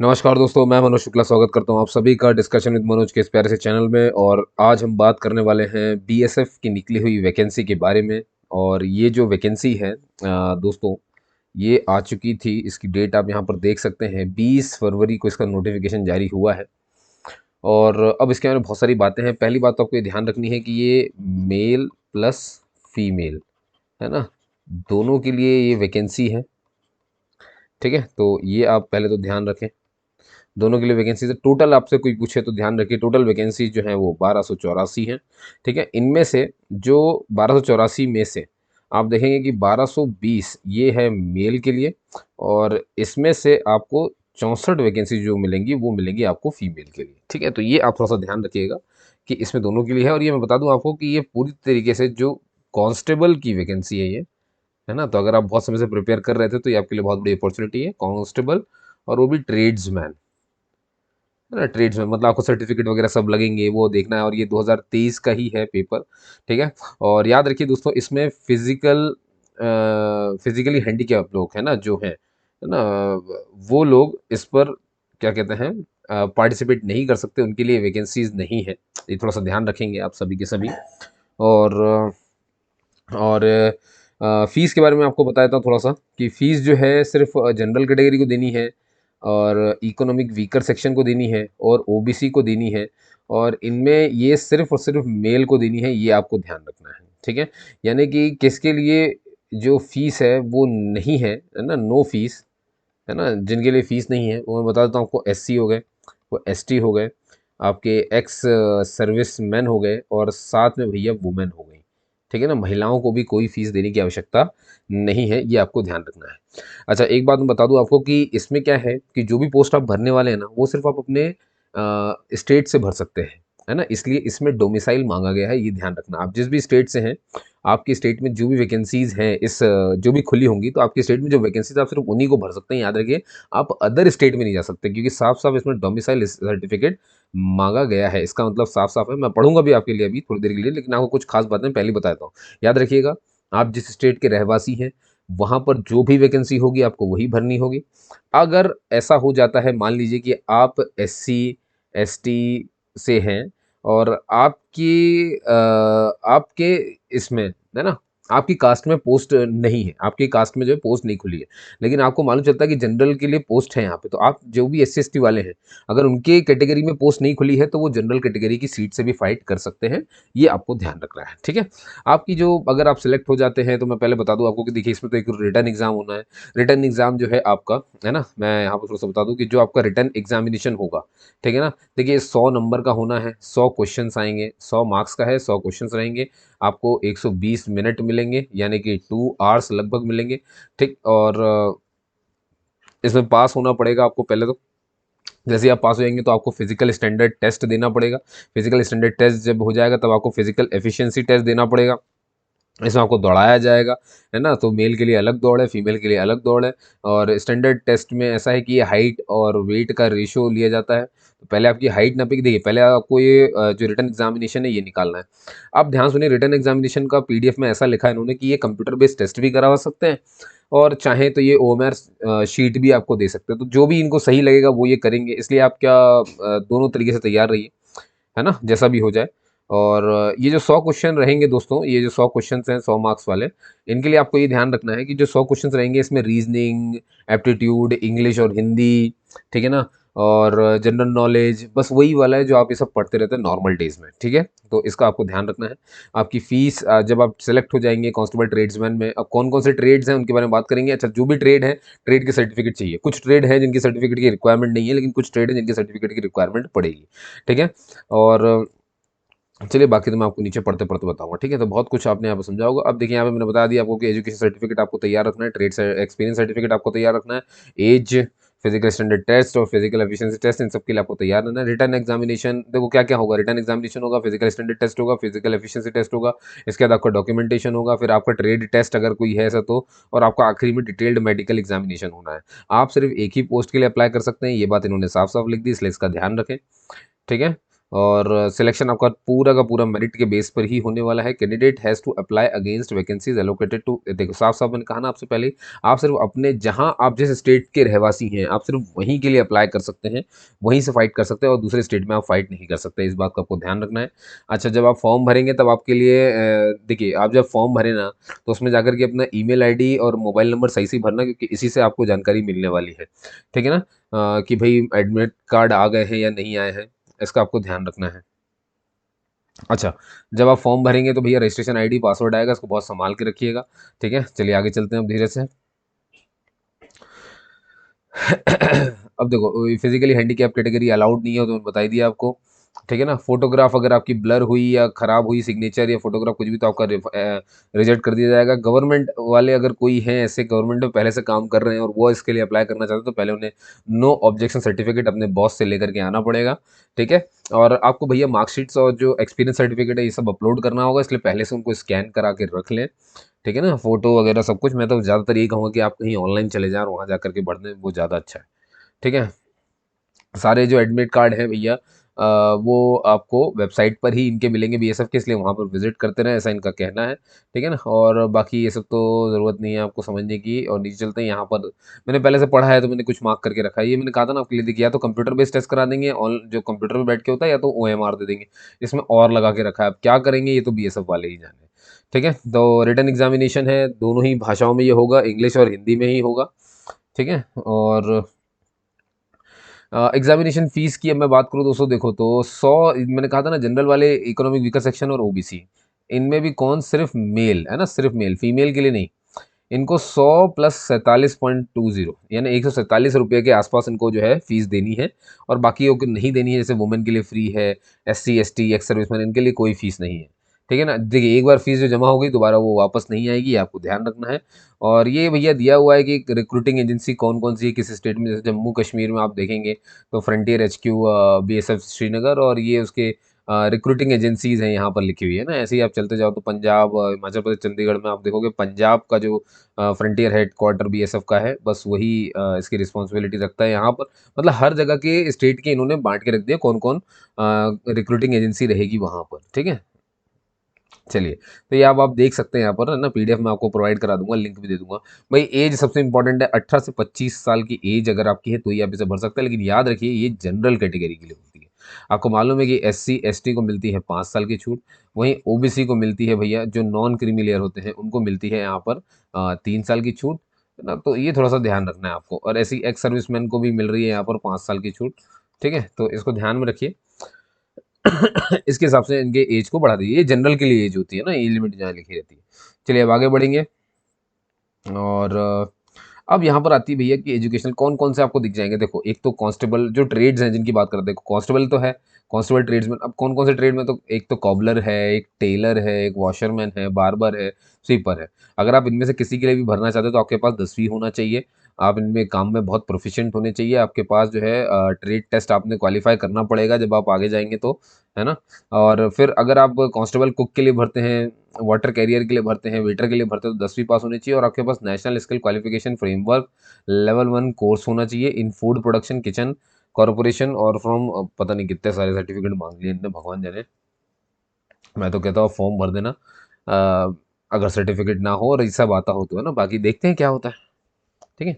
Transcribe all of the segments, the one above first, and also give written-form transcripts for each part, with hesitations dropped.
नमस्कार दोस्तों, मैं मनोज शुक्ला स्वागत करता हूं आप सभी का डिस्कशन विद मनोज के इस प्यारे से चैनल में। और आज हम बात करने वाले हैं बीएसएफ की निकली हुई वैकेंसी के बारे में। और ये जो वैकेंसी है दोस्तों, ये आ चुकी थी। इसकी डेट आप यहाँ पर देख सकते हैं, 20 फरवरी को इसका नोटिफिकेशन जारी हुआ है। और अब इसके बारे में बहुत सारी बातें हैं। पहली बात तो आपको ये ध्यान रखनी है कि ये मेल प्लस फीमेल है ना, दोनों के लिए ये वैकेंसी है। ठीक है, तो ये आप पहले तो ध्यान रखें। दोनों के लिए वैकेंसी है। टोटल आपसे कोई पूछे तो ध्यान रखिए, टोटल वैकेंसी जो है वो 1284 है। ठीक है, इनमें से जो 1284 में से आप देखेंगे कि 1220 ये है मेल के लिए, और इसमें से आपको 64 वैकेंसी जो मिलेंगी वो मिलेंगी आपको फीमेल के लिए। ठीक है, तो ये आप थोड़ा सा ध्यान रखिएगा कि इसमें दोनों के लिए है। और ये मैं बता दूं आपको कि ये पूरी तरीके से जो कांस्टेबल की वैकेंसी है ये, है ना। तो अगर आप बहुत समय से प्रिपेयर कर रहे थे तो ये आपके लिए बहुत बड़ी अपॉर्चुनिटी है, कांस्टेबल, और वो भी ट्रेड्समैन, है ना। ट्रेड्स में मतलब आपको सर्टिफिकेट वगैरह सब लगेंगे, वो देखना है। और ये 2023 का ही है पेपर। ठीक है, और याद रखिए दोस्तों, इसमें फिजिकली हैंडीकैप लोग हैं ना, जो हैं, है ना, वो लोग इस पर क्या कहते हैं, पार्टिसिपेट नहीं कर सकते। उनके लिए वैकेंसीज नहीं है। ये थोड़ा सा ध्यान रखेंगे आप सभी के सभी। और और फीस के बारे में आपको बताया था थोड़ा सा कि फ़ीस जो है सिर्फ जनरल कैटेगरी को देनी है, और इकोनॉमिक वीकर सेक्शन को देनी है, और ओबीसी को देनी है। और इनमें ये सिर्फ और सिर्फ मेल को देनी है, ये आपको ध्यान रखना है। ठीक है, यानी कि किसके लिए जो फीस है वो नहीं है ना, नो फीस, है ना। जिनके लिए फीस नहीं है वो मैं बता देता हूँ आपको, एससी हो गए, वो एसटी हो गए, आपके एक्स सर्विस मैन हो गए, और साथ में भैया वुमेन हो गई। ठीक है ना, महिलाओं को भी कोई फीस देने की आवश्यकता नहीं है, ये आपको ध्यान रखना है। अच्छा, एक बात मैं बता दूं आपको कि इसमें क्या है कि जो भी पोस्ट आप भरने वाले हैं ना, वो सिर्फ आप अपने स्टेट से भर सकते हैं, है ना। इसलिए इसमें डोमिसाइल मांगा गया है, ये ध्यान रखना। आप जिस भी स्टेट से हैं, आपकी स्टेट में जो भी वैकेंसीज हैं जो भी खुली होंगी, तो आपकी स्टेट में जो वैकेंसीज आप सिर्फ उन्हीं को भर सकते हैं, याद रखिए। आप अदर स्टेट में नहीं जा सकते, क्योंकि साफ साफ इसमें डोमिसाइल सर्टिफिकेट मांगा गया है। इसका मतलब साफ साफ है। मैं पढ़ूंगा भी आपके लिए अभी थोड़ी देर के लिए, लेकिन आपको कुछ खास बातें पहले बताता हूँ। याद रखिएगा, आप जिस स्टेट के रहवासी हैं, वहाँ पर जो भी वैकेंसी होगी आपको वही भरनी होगी। अगर ऐसा हो जाता है, मान लीजिए कि आप एससी एसटी से हैं, और आपके इसमें, है ना, आपकी कास्ट में पोस्ट नहीं है, आपकी कास्ट में जो है पोस्ट नहीं खुली है, लेकिन आपको मालूम चलता है कि जनरल के लिए पोस्ट है यहाँ पे, तो आप जो भी एससी एसटी वाले हैं, अगर उनके कैटेगरी में पोस्ट नहीं खुली है तो वो जनरल कैटेगरी की सीट से भी फाइट कर सकते हैं। ये आपको ध्यान रखना है। ठीक है, आपकी जो, अगर आप सिलेक्ट हो जाते हैं, तो मैं पहले बता दूं आपको कि देखिए, इसमें तो एक रिटर्न एग्जाम होना है। रिटर्न एग्जाम जो है आपका, है ना, मैं यहाँ पर थोड़ा सा बता दूं कि जो आपका रिटर्न एग्जामिनेशन होगा, ठीक है ना, देखिए 100 नंबर का होना है, 100 क्वेश्चंस आएंगे, 100 मार्क्स का है, 100 क्वेश्चंस रहेंगे। आपको 120 मिनट मिलेंगे, यानी कि 2 आवर्स लगभग मिलेंगे। ठीक, और इसमें पास होना पड़ेगा आपको पहले तो। जैसे ही आप पास हो जाएंगे तो आपको फिजिकल स्टैंडर्ड टेस्ट देना पड़ेगा। फिजिकल स्टैंडर्ड टेस्ट जब हो जाएगा तब आपको फिजिकल एफिशिएंसी टेस्ट देना पड़ेगा। इसमें आपको दौड़ाया जाएगा, है ना। तो मेल के लिए अलग दौड़ है, फीमेल के लिए अलग दौड़ है। और स्टैंडर्ड टेस्ट में ऐसा है कि ये हाइट और वेट का रेशियो लिया जाता है। तो पहले आपकी हाइट नापी, देखिए पहले आपको ये जो रिटर्न एग्जामिनेशन है ये निकालना है। आप ध्यान सुनिए, रिटर्न एग्जामिनेशन का पीडीएफ में ऐसा लिखा है इन्होंने कि ये कंप्यूटर बेस्ड टेस्ट भी करवा सकते हैं, और चाहे तो ये ओएमआर शीट भी आपको दे सकते हैं। तो जो भी इनको सही लगेगा वो ये करेंगे, इसलिए आप क्या दोनों तरीके से तैयार रहिए, है ना, जैसा भी हो जाए। और ये जो 100 क्वेश्चन रहेंगे दोस्तों, ये जो 100 क्वेश्चन हैं 100 मार्क्स वाले, इनके लिए आपको ये ध्यान रखना है कि जो 100 क्वेश्चन रहेंगे इसमें रीजनिंग, एप्टीट्यूड, इंग्लिश और हिंदी, ठीक है ना, और जनरल नॉलेज, बस वही वाला है जो आप ये सब पढ़ते रहते हैं नॉर्मल डेज में। ठीक है, तो इसका आपको ध्यान रखना है। आपकी फीस जब आप सेलेक्ट हो जाएंगे कांस्टेबल ट्रेड्समैन में, अब कौन कौन से ट्रेड्स हैं उनके बारे में बात करेंगे। अच्छा, जो भी ट्रेड है, ट्रेड के सर्टिफिकेट चाहिए। कुछ ट्रेड है जिनकी सर्टिफिकेट की रिक्वायरमेंट नहीं है, लेकिन कुछ ट्रेड है जिनकी सर्टिफिकेट की रिक्वायरमेंट पड़ेगी। ठीक है, और चलिए बाकी तो मैं आपको नीचे पढ़ते पढ़ते बताऊंगा। ठीक है, तो बहुत कुछ आपने यहाँ पे समझा होगा। अब देखिए, यहाँ पे मैंने बता दिया आपको कि एजुकेशन सर्टिफिकेट आपको तैयार रखना है, ट्रेड एक्सपीरियंस सर्टिफिकेट आपको तैयार रखना है, एज, फिजिकल स्टैंडर्ड टेस्ट और फिजिकल एफिशिएंसी टेस्ट, इन सब के लिए आपको तैयार रहना है। रिटर्न एग्जामिनेशन देखो क्या क्या होगा, रिटर्न एग्जामिनेशन होगा, फिजिकल स्टैंडर्ड टेस्ट होगा, फिजिकल एफिशिएंसी टेस्ट होगा, इसके बाद आपका डॉक्यूमेंटेशन होगा, फिर आपका ट्रेड टेस्ट अगर कोई है ऐसा तो, और आपका आखिरी में डिटेल्ड मेडिकल एग्जामिनेशन होना है। आप सिर्फ एक ही पोस्ट के लिए अप्लाई कर सकते हैं, ये बात इन्होंने साफ साफ लिख दी, इसलिए इसका ध्यान रखें। ठीक है, और सिलेक्शन आपका पूरा का पूरा मेरिट के बेस पर ही होने वाला है। Candidate has to apply against vacancies allocated to, देखो साफ साफ मैंने कहा ना आपसे पहले, आप सिर्फ अपने जहां आप जिस स्टेट के रहवासी हैं आप सिर्फ वहीं के लिए अप्लाई कर सकते हैं, वहीं से फाइट कर सकते हैं और दूसरे स्टेट में आप फाइट नहीं कर सकते। इस बात का आपको ध्यान रखना है। अच्छा, जब आप फॉर्म भरेंगे तब आपके लिए देखिए, आप जब फॉर्म भरें ना तो उसमें जाकर के अपना ईमेल आईडी और मोबाइल नंबर सही से भरना, क्योंकि इसी से आपको जानकारी मिलने वाली है। ठीक है ना, कि भाई एडमिट कार्ड आ गए हैं या नहीं आए हैं, इसका आपको ध्यान रखना है। अच्छा, जब आप फॉर्म भरेंगे तो भैया रजिस्ट्रेशन आईडी पासवर्ड आएगा, इसको बहुत संभाल के रखिएगा। ठीक है, चलिए आगे चलते हैं अब धीरे से। अब देखो, फिजिकली हैंडीकैप कैटेगरी अलाउड नहीं है, तो मैंने बता ही दिया आपको। ठीक है ना, फोटोग्राफ अगर आपकी ब्लर हुई या खराब हुई सिग्नेचर या फोटोग्राफ कुछ भी, तो आपका रिजेक्ट कर दिया जाएगा। गवर्नमेंट वाले अगर कोई हैं ऐसे, गवर्नमेंट में पहले से काम कर रहे हैं और वो इसके लिए अप्लाई करना चाहते हैं, तो पहले उन्हें नो ऑब्जेक्शन सर्टिफिकेट अपने बॉस से लेकर के आना पड़ेगा। ठीक है, और आपको भैया मार्कशीट्स और जो एक्सपीरियंस सर्टिफिकेट है ये सब अपलोड करना होगा, इसलिए पहले से उनको स्कैन करा के रख लें। ठीक है ना, फोटो वगैरह सब कुछ। मैं तो ज़्यादातर यही कहूँगा कि आप कहीं ऑनलाइन चले जाएं और वहाँ जा करके भर दें, वो ज़्यादा अच्छा है। ठीक है, सारे जो एडमिट कार्ड है भैया वो आपको वेबसाइट पर ही इनके मिलेंगे बीएसएफ के, इसलिए वहाँ पर विजिट करते रहें, ऐसा इनका कहना है। ठीक है ना, और बाकी ये सब तो ज़रूरत नहीं है आपको समझने की। और नीचे चलते हैं, यहाँ पर मैंने पहले से पढ़ा है तो मैंने कुछ मार्क करके रखा है। ये मैंने कहा था ना आपके लिए, देखिए या तो कंप्यूटर बेस्ड टेस्ट करा देंगे, ऑन जो कंप्यूटर पर बैठ के होता है, या तो ओएमआर दे देंगे। इसमें और लगा के रखा है, अब क्या करेंगे ये तो बीएसएफ वाले ही जाने। ठीक है, तो रिटन एग्जामिनेशन है, दोनों ही भाषाओं में ये होगा, इंग्लिश और हिंदी में ही होगा। ठीक है, और एग्जामिनेशन फीस की अब मैं बात करूँ दोस्तों, देखो तो 100, मैंने कहा था ना जनरल वाले, इकोनॉमिक वीकर सेक्शन और ओबीसी, इनमें भी कौन सिर्फ मेल है ना, सिर्फ मेल, फीमेल के लिए नहीं। इनको 100 प्लस 47.20 यानी 147 रुपये के आसपास इनको जो है फीस देनी है, और बाकी को नहीं देनी है। जैसे वुमेन के लिए फ्री है, एससी एसटी एक्स सर्विसमैन, इनके लिए कोई फीस नहीं है। ठीक है ना, देखिए एक बार फीस जो जमा हो गई दोबारा वो वापस नहीं आएगी, आपको ध्यान रखना है। और ये भैया दिया हुआ है कि रिक्रूटिंग एजेंसी कौन कौन सी है किस स्टेट में। जैसे जम्मू कश्मीर में आप देखेंगे तो फ्रंटियर HQ बीएसएफ श्रीनगर, और ये उसके रिक्रूटिंग एजेंसीज हैं यहाँ पर लिखी हुई है ना। ऐसे ही आप चलते जाओ तो पंजाब, हिमाचल प्रदेश, चंडीगढ़ में आप देखोगे पंजाब का जो फ्रंटियर हेड क्वार्टर बीएसएफ का है, बस वही इसकी रिस्पॉन्सिबिलिटी रखता है यहाँ पर। मतलब हर जगह के स्टेट के इन्होंने बांट के रख दिया कौन कौन रिक्रूटिंग एजेंसी रहेगी वहाँ पर। ठीक है, चलिए, तो ये आप देख सकते हैं यहाँ पर है ना, पीडीएफ में आपको प्रोवाइड करा दूंगा, लिंक भी दे दूंगा। भाई एज सबसे इंपॉर्टेंट है, 18 से 25 साल की एज अगर आपकी है तो ही आप इसे भर सकते हैं, लेकिन याद रखिए ये जनरल कैटेगरी के लिए होती है। आपको मालूम है कि SC ST को मिलती है 5 साल की छूट, वहीं OBC को मिलती है भैया, जो नॉन क्रीमी लेयर होते हैं उनको मिलती है यहाँ पर 3 साल की छूट, है ना। तो ये थोड़ा सा ध्यान रखना है आपको, और ऐसी एक्स सर्विसमैन को भी मिल रही है यहाँ पर 5 साल की छूट। ठीक है, तो इसको ध्यान में रखिए। इसके हिसाब से इनके एज को बढ़ा दीजिए, ये जनरल के लिए एज होती है ना, ये लिमिट जहाँ लिखी रहती है। चलिए अब आगे बढ़ेंगे, और अब यहाँ पर आती है भैया कि एजुकेशनल कौन कौन से आपको दिख जाएंगे। देखो एक तो कांस्टेबल, जो ट्रेड्स हैं जिनकी बात करते हैं, देखो कांस्टेबल तो है, कांस्टेबल ट्रेड्समैन। अब कौन कौन से ट्रेड में, तो एक तो कॉबलर है, एक टेलर है, एक वॉशरमैन है, बार्बर है, स्वीपर है। अगर आप इनमें से किसी के लिए भी भरना चाहते हो तो आपके पास 10वीं होना चाहिए, आप इनमें काम में बहुत प्रोफिशिएंट होने चाहिए, आपके पास जो है ट्रेड टेस्ट आपने क्वालिफाई करना पड़ेगा जब आप आगे जाएंगे तो, है ना। और फिर अगर आप कांस्टेबल कुक के लिए भरते हैं, वाटर कैरियर के लिए भरते हैं, वेटर के लिए भरते हैं, तो 10वीं पास होनी चाहिए, और आपके पास national skill qualification framework level 1 course होना चाहिए in food production kitchen corporation, और फ्रॉम पता नहीं कितने सारे सर्टिफिकेट मांग लिए इनने, भगवान जाने। मैं तो कहता हूँ फॉर्म भर देना, अगर सर्टिफिकेट ना हो और ये सब आता हो तो, है ना, बाकी देखते हैं क्या होता है। ठीक है,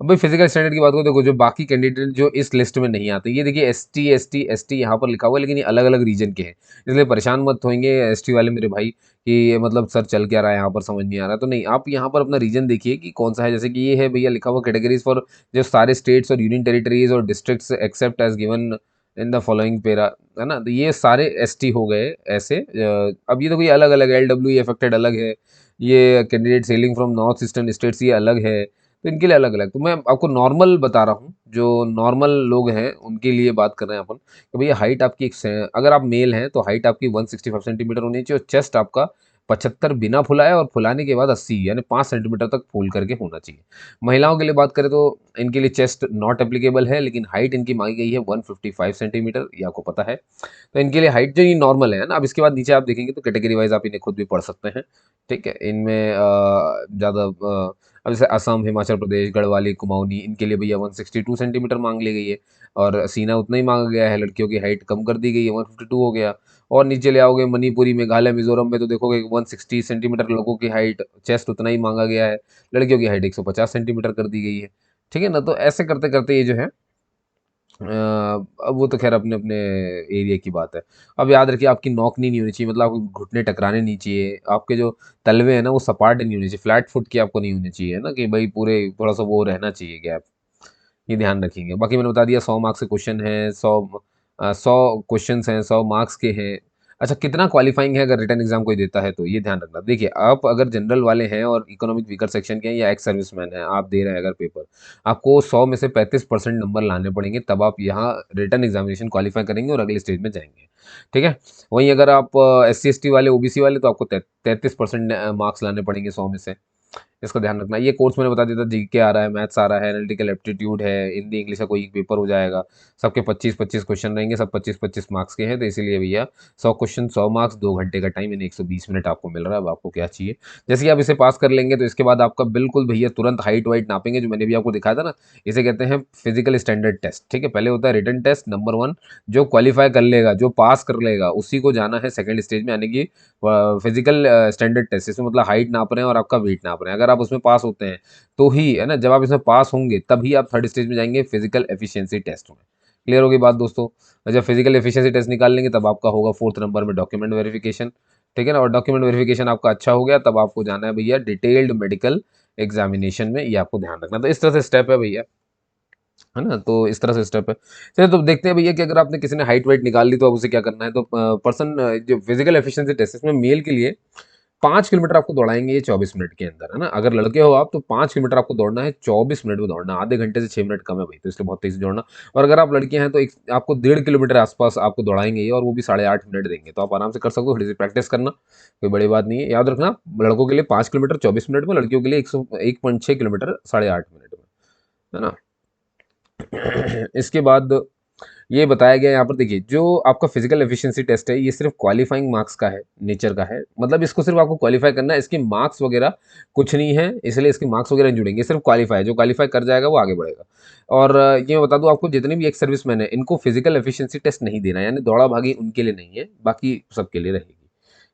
अब भाई फिजिकल स्टैंडर्ड की बात करो, देखो जो बाकी कैंडिडेट जो इस लिस्ट में नहीं आते, ये देखिए ST ST ST यहाँ पर लिखा हुआ है, लेकिन ये अलग अलग रीजन के हैं, इसलिए परेशान मत होंगे ST वाले मेरे भाई कि ये मतलब सर चल क्या रहा है यहाँ पर, समझ नहीं आ रहा। तो नहीं, आप यहाँ पर अपना रीजन देखिए कि कौन सा है। जैसे कि ये है भैया लिखा हुआ कैटेगरीज फॉर जो सारे स्टेट्स और यूनियन टेरिटरीज और districts except as given in the following para, है ना। तो ये सारे ST हो गए ऐसे। अब ये तो कोई अलग अलग LW अफेक्टेड अलग है, ये candidate selling from north eastern states ये अलग है, तो इनके लिए अलग अलग। तो मैं आपको नॉर्मल बता रहा हूँ, जो नॉर्मल लोग हैं उनके लिए बात कर रहे हैं अपन, कि भैया हाइट आपकी अगर आप मेल हैं तो हाइट आपकी 165 सेंटीमीटर होनी चाहिए, और चेस्ट आपका 75 बिना फुलाए और फुलाने के बाद 80 यानी 5 सेंटीमीटर तक फूल करके होना चाहिए। महिलाओं के लिए बात करें तो इनके लिए चेस्ट नॉट एप्लीकेबल है, लेकिन हाइट इनकी मांगी गई है 155 सेंटीमीटर, ये आपको पता है। तो इनके लिए हाइट जो ये नॉर्मल है ना। अब इसके बाद नीचे आप देखेंगे तो कैटेगरी वाइज आप इन्हें खुद भी पढ़ सकते हैं। ठीक है, इनमें ज़्यादा अब जैसे असम, हिमाचल प्रदेश, गढ़वाली, कुमाऊनी, इनके लिए भैया 162 सेंटीमीटर मांग ली गई है, और सीना उतना ही मांगा गया है, लड़कियों की हाइट कम कर दी गई है, 152 हो गया। और नीचे ले आओगे मणिपुरी, मेघालय, मिजोरम में तो देखोगे 160 सेंटीमीटर लोगों की हाइट, चेस्ट उतना ही मांगा गया है, लड़कियों की हाइट 150 सेंटीमीटर कर दी गई है। ठीक है ना, तो ऐसे करते करते ये जो है अब वो तो खैर अपने अपने एरिया की बात है। अब याद रखिए आपकी नौकनी नहीं होनी चाहिए, मतलब आपको घुटने टकराने नहीं चाहिए, आपके जो तलवे हैं ना वो सपाट नहीं होने चाहिए, फ्लैट फुट की आपको नहीं होनी चाहिए, है ना, कि भाई पूरे थोड़ा सा वो रहना चाहिए गैप। ये ध्यान रखेंगे। बाकी मैंने बता दिया 100 मार्क्स के क्वेश्चन हैं, 100 क्वेश्चन हैं, 100 मार्क्स के हैं। अच्छा, कितना क्वालिफाइंग है अगर रिटर्न एग्जाम कोई देता है, तो ये ध्यान रखना। देखिए, आप अगर जनरल वाले हैं और इकोनॉमिक वीकर सेक्शन के हैं या एक्स सर्विसमैन हैं, आप दे रहे हैं अगर पेपर, आपको 100 में से 35% नंबर लाने पड़ेंगे, तब आप यहाँ रिटर्न एग्जामिनेशन क्वालिफाई करेंगे और अगले स्टेज में जाएंगे। ठीक है। वहीं अगर आप SC ST वाले, OBC वाले, तो आपको 33% मार्क्स लाने पड़ेंगे 100 में से। इसका ध्यान रखना। ये कोर्स मैंने बता दिया था, जीके आ रहा है, मैथ्स आ रहा है, एनालिटिकल एप्टीट्यूड है, हिंदी इंग्लिश का कोई एक पेपर हो जाएगा। सबके 25-25 क्वेश्चन रहेंगे, सब 25-25 मार्क्स के हैं, तो इसीलिए भैया 100 क्वेश्चन 100 मार्क्स, 2 घंटे का टाइम, यानी 120 मिनट आपको मिल रहा है। अब आपको क्या चाहिए, जैसे कि आप इसे पास कर लेंगे तो इसके बाद आपका बिल्कुल भैया तुरंत हाइट वाइट नापेंगे, जो मैंने भी आपको दिखाया था ना, इसे कहते हैं फिजिकल स्टैंडर्ड टेस्ट। ठीक है, पहले होता है रिटन टेस्ट नंबर 1, जो क्वालिफाई कर लेगा, जो पास कर लेगा, उसी को जाना है सेकंड स्टेज में, यानी कि फिजिकल स्टैंडर्ड टेस्ट। इसमें मतलब हाइट नाप रहे हैं और आपका वेट नाप रहे हैं, अगर आप उसमें पास होते हैं तो ही, है ना, जब आप इसमें पास होंगे तभी आप थर्ड स्टेज में जाएंगे, फिजिकल एफिशिएंसी टेस्ट में। क्लियर होगी बात दोस्तों। जब फिजिकल एफिशिएंसी टेस्ट निकाल लेंगे तब आपका होगा 4th नंबर में डॉक्यूमेंट वेरिफिकेशन। ठीक है ना, और डॉक्यूमेंट वेरिफिकेशन आपका अच्छा हो गया, तब आपको जाना है भैया डिटेल्ड मेडिकल एग्जामिनेशन में। ये आपको ध्यान रखना। तो इस तरह से स्टेप है भैया, है ना, तो इस तरह से स्टेप है। चलिए, तो देखते हैं भैया कि अगर आपने किसी ने हाइट वाइट निकाल ली तो अब उसे क्या करना है। तो पर्सन जो फिजिकल एफिशिएंसी टेस्ट है, इसमें मेल के लिए 5 किलोमीटर आपको दौड़ाएंगे ये 24 मिनट के अंदर, है ना। अगर लड़के हो आप तो 5 किलोमीटर आपको दौड़ना है 24 मिनट में दौड़ना, आधे घंटे से 6 मिनट कम है भाई, तो इसलिए बहुत तेजी से दौड़ना। और अगर आप लड़के हैं तो आपको 1.5 किलोमीटर आसपास आपको दौड़ाएंगे ये, और वो भी 8.5 मिनट देंगे, तो आप आराम से कर सकते हो। थोड़ी सी प्रैक्टिस करना, कोई बड़ी बात नहीं है। याद रखना, लड़कों के लिए 5 किलोमीटर 24 मिनट में, लड़कियों के लिए 1.6 किलोमीटर 8.5 मिनट में, है ना। इसके बाद ये बताया गया यहाँ पर, देखिए जो आपका फिजिकल एफिशिएंसी टेस्ट है ये सिर्फ क्वालिफाइंग मार्क्स का है, नेचर का है, मतलब इसको सिर्फ आपको क्वालिफाई करना है, इसके मार्क्स वगैरह कुछ नहीं है, इसलिए इसके मार्क्स वगैरह नहीं जुड़ेंगे, सिर्फ क्वालिफाई, जो क्वालिफाई कर जाएगा वो आगे बढ़ेगा। और ये मैं बता दूं आपको, जितने भी एक्स सर्विसमैन है इनको फिजिकल एफिशिएंसी टेस्ट नहीं देना है, यानी दौड़ा भागी उनके लिए नहीं है, बाकी सबके लिए रहेगी।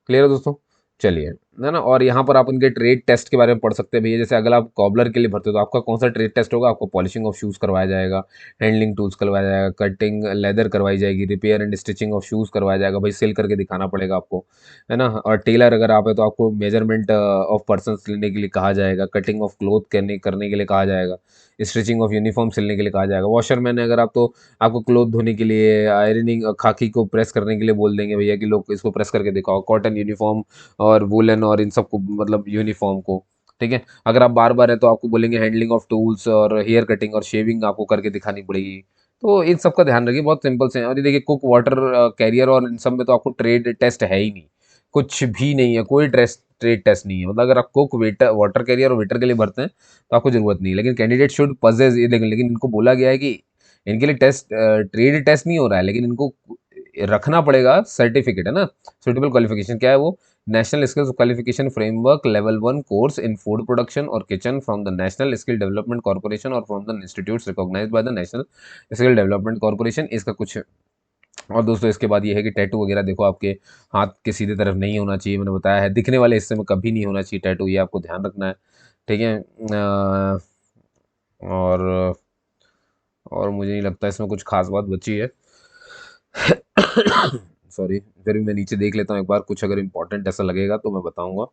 क्लियर है दोस्तों। चलिए, है ना, और यहाँ पर आप उनके ट्रेड टेस्ट के बारे में पढ़ सकते हैं भैया। जैसे अगर आप कॉबलर के लिए भरते हो तो आपका कौन सा ट्रेड टेस्ट होगा, आपको पॉलिशिंग ऑफ शूज़ करवाया जाएगा, हैंडलिंग टूल्स करवाया जाएगा, कटिंग लेदर करवाई जाएगी, repair and stitching of shoes करवाया जाएगा, भाई सिल करके दिखाना पड़ेगा आपको, है ना। और टेलर अगर आप है तो आपको मेजरमेंट ऑफ पर्सन्स लेने के लिए कहा जाएगा, कटिंग ऑफ क्लोथ करने करने के लिए कहा जाएगा, स्टिचिंग ऑफ यूनिफॉर्म सिलने के लिए कहा जाएगा। वॉशरमैन है अगर आप, तो आपको क्लोथ धोने के लिए, आयरनिंग, खाकी को प्रेस करने के लिए बोल देंगे भैया कि लोग इसको प्रेस करके दिखाओ, कॉटन यूनिफॉर्म और वुलन और इन सबको, मतलब यूनिफॉर्म को। ठीक है, अगर आप बार बार है तो आपको बोलेंगे हैंडलिंग ऑफ टूल्स और हेयर कटिंग और शेविंग आपको करके दिखानी पड़ेगी। तो इन सब का ध्यान रखिए, बहुत सिंपल से हैं। और ये देखिए, कुक, वाटर कैरियर और इन सब में तो आपको ट्रेड टेस्ट है ही नहीं, कुछ भी नहीं है, कोई ट्रेड टेस्ट नहीं है। मतलब अगर आप कुक, वेटर, वाटर कैरियर और वेटर के लिए भरते हैं तो आपको जरूरत नहीं है, लेकिन कैंडिडेट शुड पजेस ये, लेकिन इनको बोला गया है कि इनके लिए टेस्ट, ट्रेड टेस्ट नहीं हो रहा है, लेकिन इनको रखना पड़ेगा सर्टिफिकेट, है ना। सुटेबल क्वालिफिकेशन क्या है वो, national skills qualification framework level 1 course in food production और kitchen from the national skill development corporation और from the institutes recognised by the national skill development corporation, इसका कुछ। और दोस्तों इसके बाद ये है कि टैटू वगैरह देखो आपके हाथ के सीधे तरफ नहीं होना चाहिए, मैंने बताया है, दिखने वाले हिस्से में कभी नहीं होना चाहिए टैटू, ये आपको ध्यान रखना है। ठीक है। और मुझे नहीं लगता इसमें कुछ खास बात बची है। सॉरी, फिर भी मैं नीचे देख लेता हूँ एक बार, कुछ अगर इंपॉर्टेंट ऐसा लगेगा तो मैं बताऊंगा।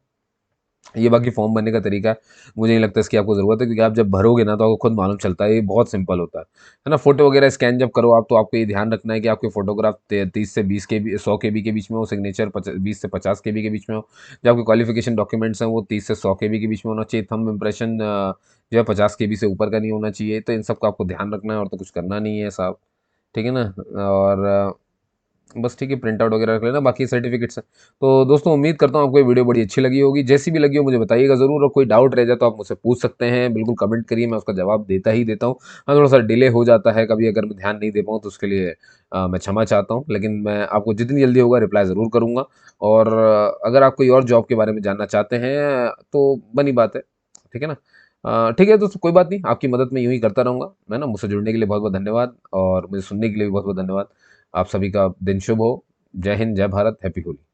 ये बाकी फॉर्म भरने का तरीका है, मुझे नहीं लगता इसकी आपको ज़रूरत है, क्योंकि आप जब भरोगे ना तो आपको खुद मालूम चलता है, ये बहुत सिंपल होता है ना। फोटो वगैरह स्कैन जब करो आप, तो आपको ये ध्यान रखना है कि आपके फोटोग्राफ 30 से 20 KB, 100 KB के बीच में हो, सिग्नेचर 20 से 50 KB के बीच में हो, जो आपके क्वालिफिकेशन डॉक्यूमेंट्स हैं वो 30 से 100 KB के बीच में होना चाहिए, थंब इम्प्रेशन जो है 50 KB से ऊपर का नहीं होना चाहिए। तो इन सब का आपको ध्यान रखना है, और तो कुछ करना नहीं है साहब। ठीक है ना। और बस ठीक है, प्रिंट आउट वगैरह रख लेना, बाकी सर्टिफिकेट्स हैं। तो दोस्तों उम्मीद करता हूँ आपको ये वीडियो बड़ी अच्छी लगी होगी, जैसी भी लगी हो मुझे बताइएगा ज़रूर, और कोई डाउट रह जाए तो आप मुझसे पूछ सकते हैं, बिल्कुल कमेंट करिए, मैं उसका जवाब देता ही देता हूँ। हाँ, थोड़ा सा डिले हो जाता है कभी, अगर मैं ध्यान नहीं दे पाऊँ तो उसके लिए मैं क्षमा चाहता हूँ, लेकिन मैं आपको जितनी जल्दी होगा रिप्लाई ज़रूर करूँगा। और अगर आप कोई और जॉब के बारे में जानना चाहते हैं तो बनी बात है, ठीक है ना। ठीक है दोस्तों, कोई बात नहीं, आपकी मदद मैं यूँ ही करता रहूँगा, है ना? मुझसे जुड़ने के लिए बहुत-बहुत धन्यवाद और मुझे सुनने के लिए भी बहुत-बहुत धन्यवाद। आप सभी का दिन शुभ हो। जय हिंद, जय भारत, हैप्पी होली।